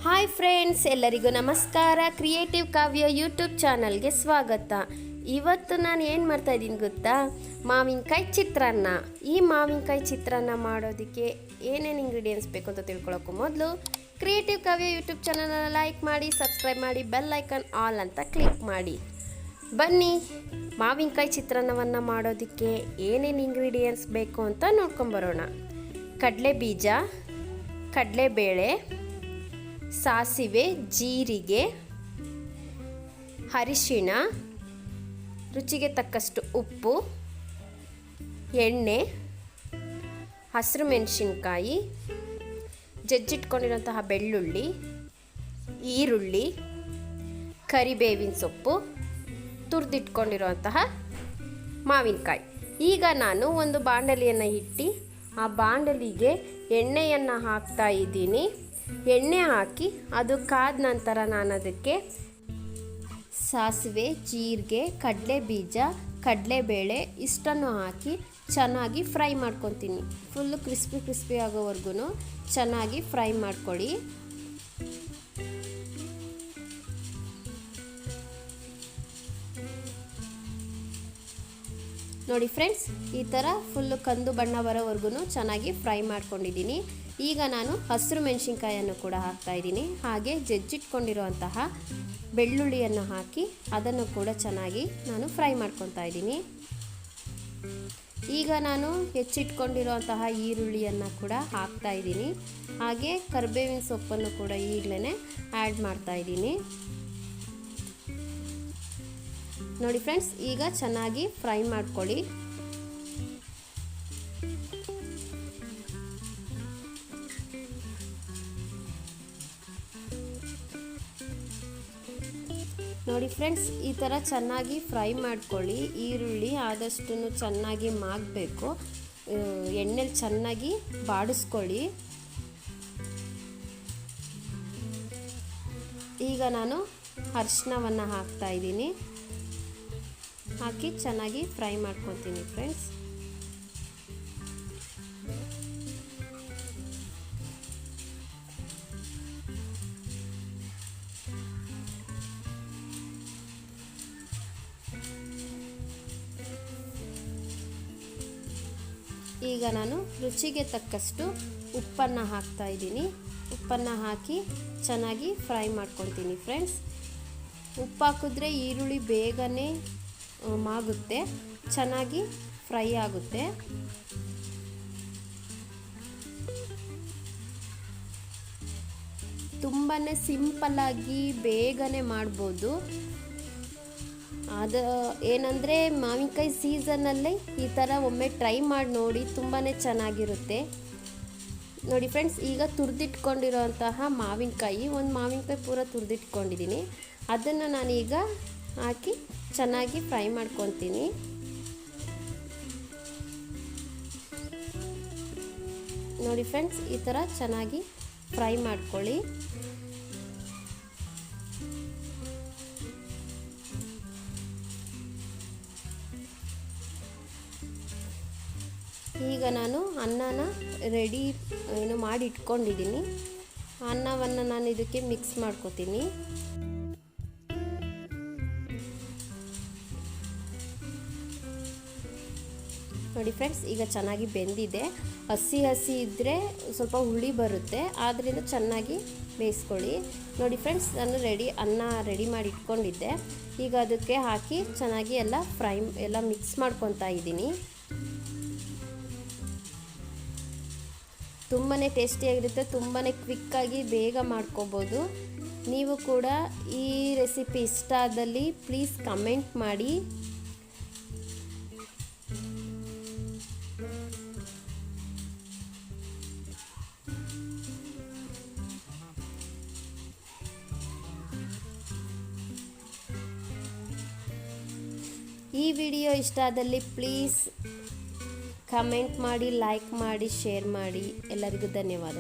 Hi friends, ಎಲ್ಲರಿಗೂ ನಮಸ್ಕಾರ. Creative ಕಾವ್ಯ YouTube ಚಾನಲ್ಗೆ ಸ್ವಾಗತ. ಇವತ್ತು ನಾನು ಏನು ಮಾಡ್ತಾಯಿದ್ದೀನಿ ಗೊತ್ತಾ? ಮಾವಿನಕಾಯಿ ಚಿತ್ರಾನ್ನ. ಈ ಮಾವಿನಕಾಯಿ ಚಿತ್ರಾನ್ನ ಮಾಡೋದಕ್ಕೆ ಏನೇನು ಇಂಗ್ರೀಡಿಯೆಂಟ್ಸ್ ಬೇಕು ಅಂತ ತಿಳ್ಕೊಳ್ಳೋಕ್ಕೂ ಮೊದಲು ಕ್ರಿಯೇಟಿವ್ ಕಾವ್ಯ ಯೂಟ್ಯೂಬ್ ಚಾನಲ್ನ ಲೈಕ್ ಮಾಡಿ, ಸಬ್ಸ್ಕ್ರೈಬ್ ಮಾಡಿ, ಬೆಲ್ ಐಕಾನ್ ಆಲ್ ಅಂತ ಕ್ಲಿಕ್ ಮಾಡಿ. ಬನ್ನಿ, ಮಾವಿನಕಾಯಿ ಚಿತ್ರಾನ್ನವನ್ನು ಮಾಡೋದಕ್ಕೆ ಏನೇನು ಇಂಗ್ರೀಡಿಯೆಂಟ್ಸ್ ಬೇಕು ಅಂತ ನೋಡ್ಕೊಂಬರೋಣ. ಕಡಲೆ ಬೀಜ, ಕಡಲೆಬೇಳೆ, ಸಾಸಿವೆ, ಜೀರಿಗೆ, ಅರಿಶಿಣ, ರುಚಿಗೆ ತಕ್ಕಷ್ಟು ಉಪ್ಪು, ಎಣ್ಣೆ, ಹಸಿರು ಮೆಣಸಿನ್ಕಾಯಿ, ಜಜ್ಜಿಟ್ಕೊಂಡಿರೋಂತಹ ಬೆಳ್ಳುಳ್ಳಿ, ಈರುಳ್ಳಿ, ಕರಿಬೇವಿನ ಸೊಪ್ಪು, ತುರಿದಿಟ್ಕೊಂಡಿರುವಂತಹ ಮಾವಿನಕಾಯಿ. ಈಗ ನಾನು ಒಂದು ಬಾಣಲಿಯನ್ನು ಇಟ್ಟು ಆ ಬಾಣಲಿಗೆ ಎಣ್ಣೆಯನ್ನು ಹಾಕ್ತಾ ಇದ್ದೀನಿ. ಎಣ್ಣೆ ಹಾಕಿ ಅದು ಕಾದ ನಂತರ ನಾನು ಅದಕ್ಕೆ ಸಾಸಿವೆ, ಜೀರಿಗೆ, ಕಡಲೆ ಬೀಜ, ಕಡಲೆಬೇಳೆ ಇಷ್ಟನ್ನು ಹಾಕಿ ಚೆನ್ನಾಗಿ ಫ್ರೈ ಮಾಡ್ಕೊತೀನಿ. ಫುಲ್ಲು ಕ್ರಿಸ್ಪಿ ಆಗೋವರೆಗೂ ಚೆನ್ನಾಗಿ ಫ್ರೈ ಮಾಡ್ಕೊಳ್ಳಿ. ನೋಡಿ ಫ್ರೆಂಡ್ಸ್, ಈ ಥರ ಫುಲ್ಲು ಕಂದು ಬಣ್ಣ ಬರೋವರೆಗೂ ಚೆನ್ನಾಗಿ ಫ್ರೈ ಮಾಡ್ಕೊಂಡಿದ್ದೀನಿ. ಈಗ ನಾನು ಹಸಿರು ಮೆಣಸಿನ್ಕಾಯನ್ನು ಕೂಡ ಹಾಕ್ತಾಯಿದ್ದೀನಿ. ಹಾಗೆ ಜಜ್ಜಿಟ್ಕೊಂಡಿರುವಂತಹ ಬೆಳ್ಳುಳ್ಳಿಯನ್ನು ಹಾಕಿ ಅದನ್ನು ಕೂಡ ಚೆನ್ನಾಗಿ ನಾನು ಫ್ರೈ ಮಾಡ್ಕೊತಾ ಇದ್ದೀನಿ. ಈಗ ನಾನು ಹೆಚ್ಚಿಟ್ಕೊಂಡಿರುವಂತಹ ಈರುಳ್ಳಿಯನ್ನು ಕೂಡ ಹಾಕ್ತಾಯಿದ್ದೀನಿ. ಹಾಗೆ ಕರಿಬೇವಿನ ಸೊಪ್ಪನ್ನು ಕೂಡ ಈಗಲೇ ಆ್ಯಡ್ ಮಾಡ್ತಾಯಿದ್ದೀನಿ. ನೋಡಿ ಫ್ರೆಂಡ್ಸ್, ಈಗ ಚೆನ್ನಾಗಿ ಫ್ರೈ ಮಾಡ್ಕೊಳ್ಳಿ. ನೋಡಿ ಫ್ರೆಂಡ್ಸ್, ಈ ಥರ ಚೆನ್ನಾಗಿ ಫ್ರೈ ಮಾಡ್ಕೊಳ್ಳಿ. ಈರುಳ್ಳಿ ಆದಷ್ಟು ಚೆನ್ನಾಗಿ ಮಾಗಬೇಕು. ಎಣ್ಣೆಲಿ ಚೆನ್ನಾಗಿ ಬಾಡಿಸ್ಕೊಳ್ಳಿ. ಈಗ ನಾನು ಅರಿಶಿಣವನ್ನು ಹಾಕ್ತಾ ಇದ್ದೀನಿ. ಹಾಕಿ ಚೆನ್ನಾಗಿ ಫ್ರೈ ಮಾಡ್ಕೊತೀನಿ ಫ್ರೆಂಡ್ಸ್. ಈಗ ನಾನು ರುಚಿಗೆ ತಕ್ಕಷ್ಟು ಉಪ್ಪನ್ನು ಹಾಕ್ತಾ ಇದ್ದೀನಿ. ಉಪ್ಪನ್ನು ಹಾಕಿ ಚೆನ್ನಾಗಿ ಫ್ರೈ ಮಾಡ್ಕೊತೀನಿ ಫ್ರೆಂಡ್ಸ್. ಉಪ್ಪು ಹಾಕಿದ್ರೆ ಈರುಳ್ಳಿ ಬೇಗನೆ ಮಾಗುತ್ತೆ, ಚೆನ್ನಾಗಿ ಫ್ರೈ ಆಗುತ್ತೆ. ತುಂಬಾ ಸಿಂಪಲ್ಲಾಗಿ ಬೇಗನೆ ಮಾಡ್ಬೋದು. ಅದು ಏನಂದರೆ ಮಾವಿನಕಾಯಿ ಸೀಸನ್ನಲ್ಲೇ ಈ ಥರ ಒಮ್ಮೆ ಟ್ರೈ ಮಾಡಿ ನೋಡಿ, ತುಂಬಾ ಚೆನ್ನಾಗಿರುತ್ತೆ. ನೋಡಿ ಫ್ರೆಂಡ್ಸ್, ಈಗ ತುರಿದಿಟ್ಕೊಂಡಿರೋಂತಹ ಮಾವಿನಕಾಯಿ, ಒಂದು ಮಾವಿನಕಾಯಿ ಪೂರ ತುರಿದಿಟ್ಕೊಂಡಿದ್ದೀನಿ. ಅದನ್ನು ನಾನೀಗ ಹಾಕಿ ಚೆನ್ನಾಗಿ ಫ್ರೈ ಮಾಡ್ಕೊತೀನಿ. ನೋಡಿ ಫ್ರೆಂಡ್ಸ್, ಈ ಥರ ಚೆನ್ನಾಗಿ ಫ್ರೈ ಮಾಡ್ಕೊಳ್ಳಿ. ಈಗ ನಾನು ಅನ್ನನ ಮಾಡಿ ಇಟ್ಕೊಂಡಿದ್ದೀನಿ. ಅನ್ನವನ್ನು ನಾನು ಇದಕ್ಕೆ ಮಿಕ್ಸ್ ಮಾಡ್ಕೊತೀನಿ. ನೋಡಿ ಫ್ರೆಂಡ್ಸ್, ಈಗ ಚೆನ್ನಾಗಿ ಬೆಂದಿದೆ. ಹಸಿ ಇದ್ದರೆ ಸ್ವಲ್ಪ ಹುಳಿ ಬರುತ್ತೆ, ಆದ್ದರಿಂದ ಚೆನ್ನಾಗಿ ಬೇಯಿಸ್ಕೊಳ್ಳಿ. ನೋಡಿ ಫ್ರೆಂಡ್ಸ್, ನಾನು ಅನ್ನ ರೆಡಿ ಮಾಡಿ ಇಟ್ಕೊಂಡಿದ್ದೆ. ಈಗ ಅದಕ್ಕೆ ಹಾಕಿ ಚೆನ್ನಾಗಿ ಎಲ್ಲ ಮಿಕ್ಸ್ ಮಾಡ್ಕೊತಾ ಇದ್ದೀನಿ. ತುಂಬಾ ಟೇಸ್ಟಿಯಾಗಿರುತ್ತೆ, ತುಂಬಾ ಕ್ವಿಕ್ಕಾಗಿ ಬೇಗ ಮಾಡ್ಕೋಬೋದು. ನೀವು ಕೂಡ ಈ ರೆಸಿಪಿ ಇಷ್ಟ ಆದಲ್ಲಿ ಪ್ಲೀಸ್ ಕಮೆಂಟ್ ಮಾಡಿ. ಈ ವಿಡಿಯೋ ಇಷ್ಟ ಆದಲ್ಲಿ ಪ್ಲೀಸ್ ಕಮೆಂಟ್ ಮಾಡಿ, ಲೈಕ್ ಮಾಡಿ, ಶೇರ್ ಮಾಡಿ. ಎಲ್ಲರಿಗೂ ಧನ್ಯವಾದ.